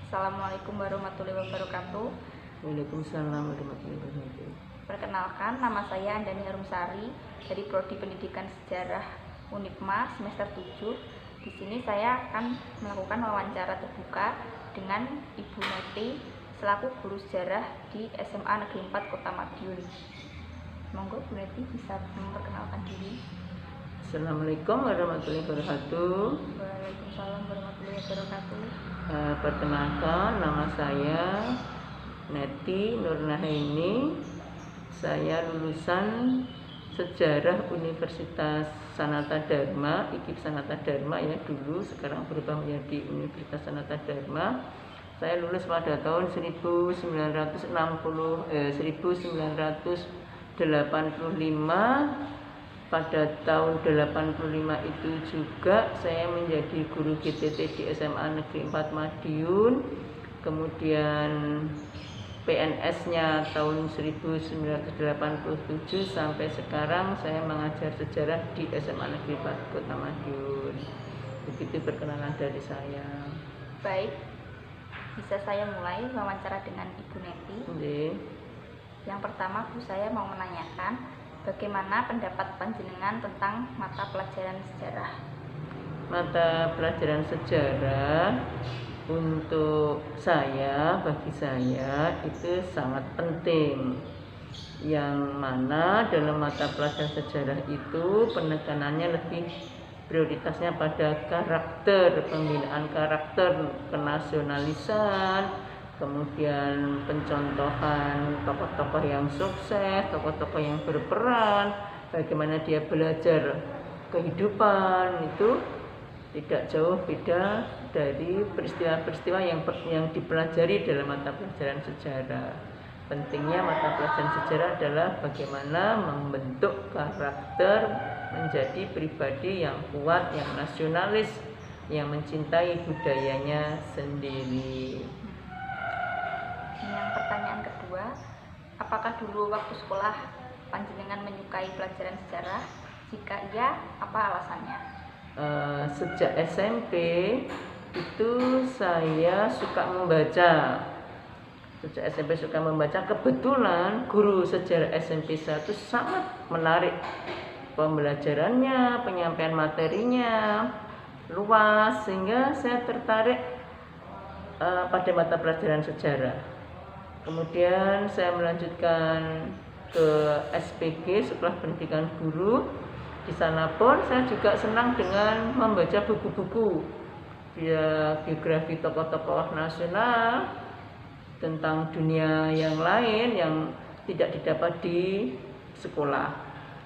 Assalamualaikum warahmatullahi wabarakatuh. Waalaikumsalam warahmatullahi wabarakatuh. Perkenalkan, nama saya Andani Harumsari dari Prodi Pendidikan Sejarah Unipma semester 7. Di sini saya akan melakukan wawancara terbuka dengan Ibu Neti selaku guru sejarah di SMA Negeri 4 Kota Madiun. Monggo Bu Neti bisa memperkenalkan diri. Assalamualaikum warahmatullahi wabarakatuh. Waalaikumsalam warahmatullahi wabarakatuh. Perkenalkan, nama saya Neti Nurnahaini. Saya lulusan Sejarah Universitas Sanata Dharma, IKIP Sanata Dharma ya dulu, sekarang berubah menjadi Universitas Sanata Dharma. Saya lulus pada tahun 1985. Pada tahun 85 itu juga saya menjadi guru GTT di SMA Negeri 4 Madiun. Kemudian PNS-nya tahun 1987 sampai sekarang saya mengajar sejarah di SMA Negeri 4 Kota Madiun. Begitu perkenalan dari saya. Baik, bisa saya mulai wawancara dengan Ibu Neti. Yang pertama, Bu, saya mau menanyakan bagaimana pendapat panjenengan tentang mata pelajaran sejarah? Mata pelajaran sejarah untuk saya, bagi saya itu sangat penting. Yang mana dalam mata pelajaran sejarah itu penekanannya lebih prioritasnya pada karakter, pembinaan karakter, kenasionalisan, kemudian pencontohan tokoh-tokoh yang sukses, tokoh-tokoh yang berperan, bagaimana dia belajar kehidupan, itu tidak jauh beda dari peristiwa-peristiwa yang dipelajari dalam mata pelajaran sejarah. Pentingnya mata pelajaran sejarah adalah bagaimana membentuk karakter menjadi pribadi yang kuat, yang nasionalis, yang mencintai budayanya sendiri. Yang pertanyaan kedua, apakah dulu waktu sekolah panjenengan menyukai pelajaran sejarah? Jika iya, apa alasannya? Sejak SMP itu saya suka membaca. Sejak SMP suka membaca, kebetulan guru sejarah SMP saya itu sangat menarik. Pembelajarannya, penyampaian materinya luas, sehingga saya tertarik pada mata pelajaran sejarah. Kemudian saya melanjutkan ke SPG, Sekolah Pendidikan Guru. Di sana pun saya juga senang dengan membaca buku-buku biografi tokoh-tokoh nasional tentang dunia yang lain yang tidak didapat di sekolah.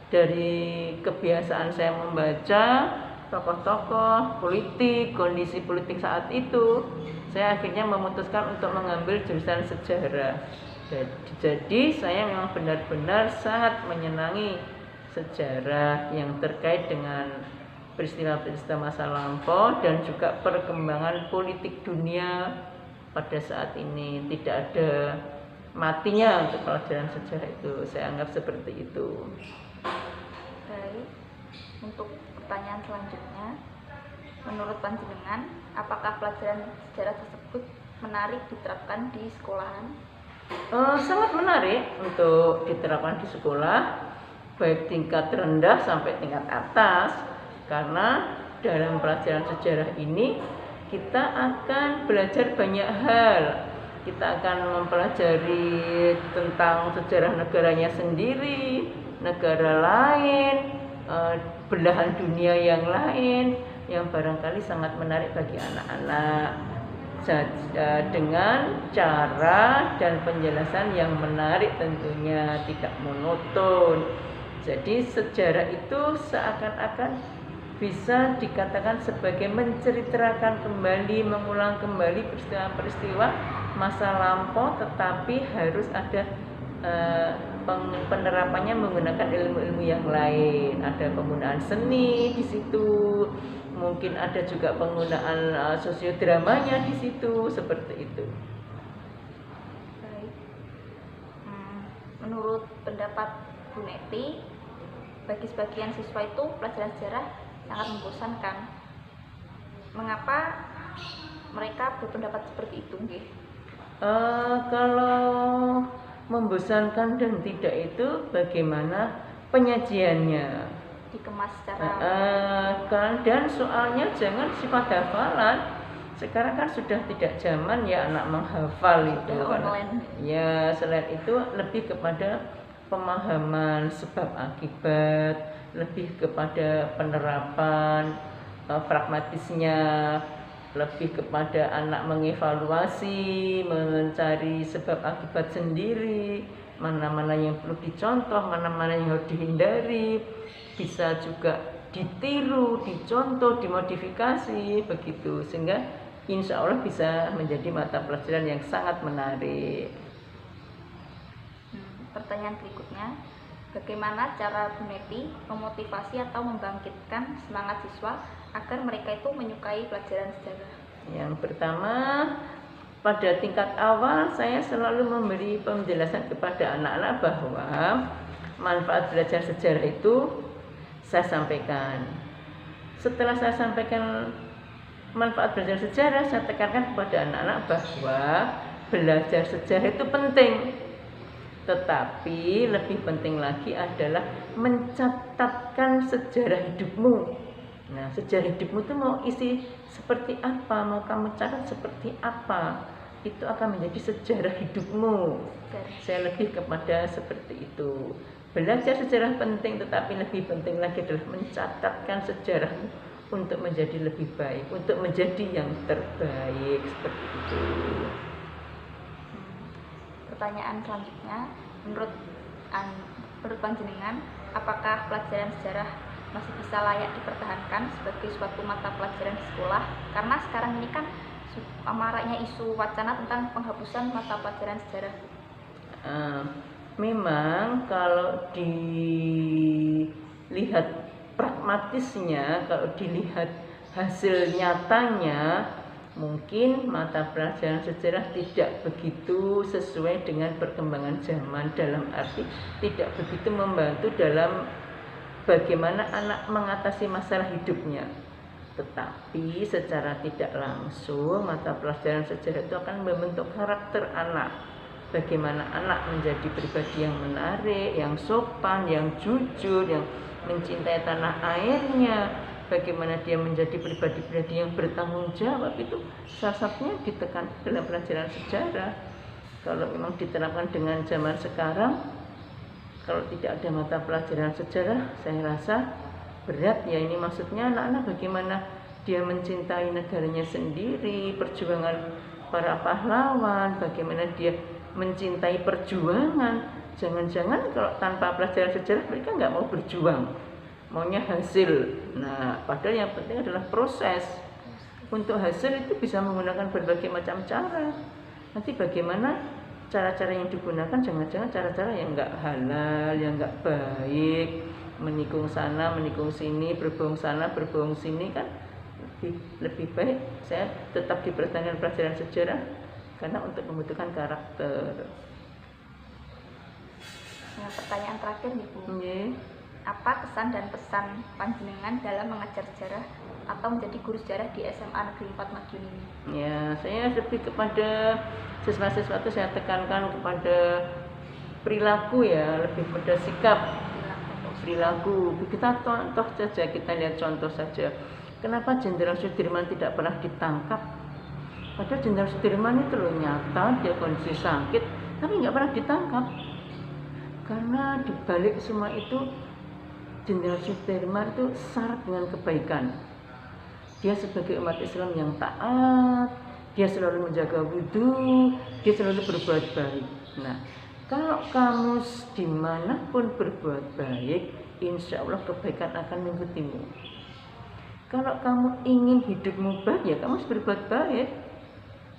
Dari kebiasaan saya membaca tokoh-tokoh politik, kondisi politik saat itu, saya akhirnya memutuskan untuk mengambil jurusan sejarah. Jadi saya memang benar-benar sangat menyenangi sejarah yang terkait dengan peristiwa-peristiwa masa lampau dan juga perkembangan politik dunia pada saat ini. Tidak ada matinya untuk pelajaran sejarah itu, saya anggap seperti itu. Baik, untuk pertanyaan selanjutnya, menurut panjenengan, apakah pelajaran sejarah tersebut menarik diterapkan di sekolahan? Sangat menarik untuk diterapkan di sekolah, baik tingkat rendah sampai tingkat atas, karena dalam pelajaran sejarah ini kita akan belajar banyak hal. Kita akan mempelajari tentang sejarah negaranya sendiri, negara lain, belahan dunia yang lain, yang barangkali sangat menarik bagi anak-anak, dengan cara dan penjelasan yang menarik, tentunya tidak monoton. Jadi sejarah itu seakan-akan bisa dikatakan sebagai menceritakan kembali, mengulang kembali peristiwa-peristiwa masa lampau, tetapi harus ada penerapannya menggunakan ilmu-ilmu yang lain. Ada penggunaan seni di situ, mungkin ada juga penggunaan sosiodramanya di situ, seperti itu. Baik. Menurut pendapat Bu Neti, bagi sebagian siswa itu pelajaran sejarah sangat membosankan. Mengapa mereka berpendapat seperti itu nggih? Kalau membosankan dan tidak itu bagaimana penyajiannya, Dikemas secara dan soalnya jangan sifat hafalan. Sekarang kan sudah tidak zaman ya anak menghafal itu online. Ya selain itu lebih kepada pemahaman sebab akibat, lebih kepada penerapan pragmatisnya, lebih kepada anak mengevaluasi, mencari sebab akibat sendiri, mana-mana yang perlu dicontoh, mana-mana yang harus dihindari, bisa juga ditiru, dicontoh, dimodifikasi begitu, sehingga insya Allah bisa menjadi mata pelajaran yang sangat menarik. Pertanyaan berikutnya, bagaimana cara Bu Neti memotivasi atau membangkitkan semangat siswa agar mereka itu menyukai pelajaran sejarah? Yang pertama, pada tingkat awal saya selalu memberi penjelasan kepada anak-anak bahwa manfaat belajar sejarah itu saya sampaikan. Setelah saya sampaikan manfaat belajar sejarah, saya tekankan kepada anak-anak bahwa belajar sejarah itu penting. Tetapi lebih penting lagi adalah mencatatkan sejarah hidupmu. Nah, sejarah hidupmu itu mau isi seperti apa, mau kamu catat seperti apa, itu akan menjadi sejarah hidupmu. Saya lebih kepada seperti itu. Belajar sejarah penting, tetapi lebih penting lagi adalah mencatatkan sejarahmu untuk menjadi lebih baik, untuk menjadi yang terbaik, seperti itu. Pertanyaan selanjutnya, menurut panjenengan, apakah pelajaran sejarah masih bisa layak dipertahankan sebagai suatu mata pelajaran di sekolah? Karena sekarang ini kan maraknya isu wacana tentang penghapusan mata pelajaran sejarah. Memang kalau dilihat pragmatisnya, kalau dilihat hasil nyatanya, mungkin mata pelajaran sejarah tidak begitu sesuai dengan perkembangan zaman, dalam arti tidak begitu membantu dalam bagaimana anak mengatasi masalah hidupnya. Tetapi secara tidak langsung mata pelajaran sejarah itu akan membentuk karakter anak. Bagaimana anak menjadi pribadi yang menarik, yang sopan, yang jujur, yang mencintai tanah airnya. Bagaimana dia menjadi pribadi-pribadi yang bertanggung jawab, itu salah satunya ditekan dalam pelajaran sejarah. Kalau memang diterapkan dengan zaman sekarang, kalau tidak ada mata pelajaran sejarah, saya rasa berat ya. Ini maksudnya anak-anak bagaimana dia mencintai negaranya sendiri, perjuangan para pahlawan, bagaimana dia mencintai perjuangan. Jangan-jangan kalau tanpa pelajaran sejarah mereka nggak mau berjuang, maunya hasil. Nah, padahal yang penting adalah proses. Untuk hasil itu bisa menggunakan berbagai macam cara. Nanti bagaimana cara-cara yang digunakan, jangan-jangan cara-cara yang nggak halal, yang nggak baik, menikung sana, menikung sini, berbohong sana, berbohong sini, kan lebih baik saya tetap dipertahankan pelajaran sejarah karena untuk membutuhkan karakter. Nah, pertanyaan terakhir nih Bu. Apa kesan dan pesan panjenengan dalam mengajar sejarah atau menjadi guru sejarah di SMA Negeri 4 Madiun ini? Ya, saya lebih kepada siswa-siswa itu saya tekankan kepada perilaku ya, lebih pada sikap, perilaku. Kita contoh saja, kita lihat contoh saja. Kenapa Jenderal Sudirman tidak pernah ditangkap? Padahal Jenderal Sudirman itu loh nyata dia kondisi sakit, tapi nggak pernah ditangkap. Karena dibalik semua itu Jenderal Sudirman itu syarat dengan kebaikan. Dia sebagai umat Islam yang taat, dia selalu menjaga wudhu, dia selalu berbuat baik. Nah, kalau kamu dimanapun berbuat baik, insya Allah kebaikan akan mengikutimu. Kalau kamu ingin hidupmu baik, ya kamu harus berbuat baik.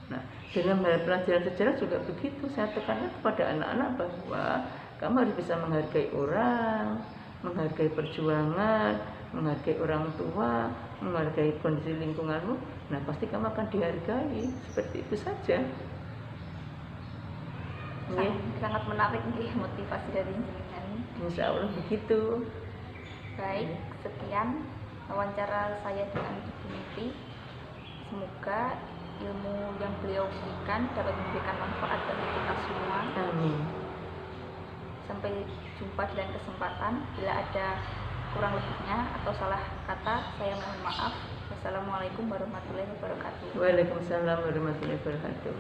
Nah, dalam hal pelajaran sejarah juga begitu. Saya tekankan kepada anak-anak bahwa kamu harus bisa menghargai orang, menghargai perjuangan, menghargai orang tua, menghargai kondisi lingkunganmu. Nah, pasti kamu akan dihargai. Seperti itu saja. Sangat menarik nih motivasi dari jenengan. Insya Allah begitu. Baik, sekian wawancara saya dengan Ibu Neti. Semoga ilmu yang beliau berikan dapat memberikan manfaat bagi kita semua. Amin. Sampai jumpa di lain kesempatan. Bila ada kurang lebihnya atau salah kata, saya mohon maaf. Wassalamualaikum warahmatullahi wabarakatuh. Waalaikumsalam warahmatullahi wabarakatuh.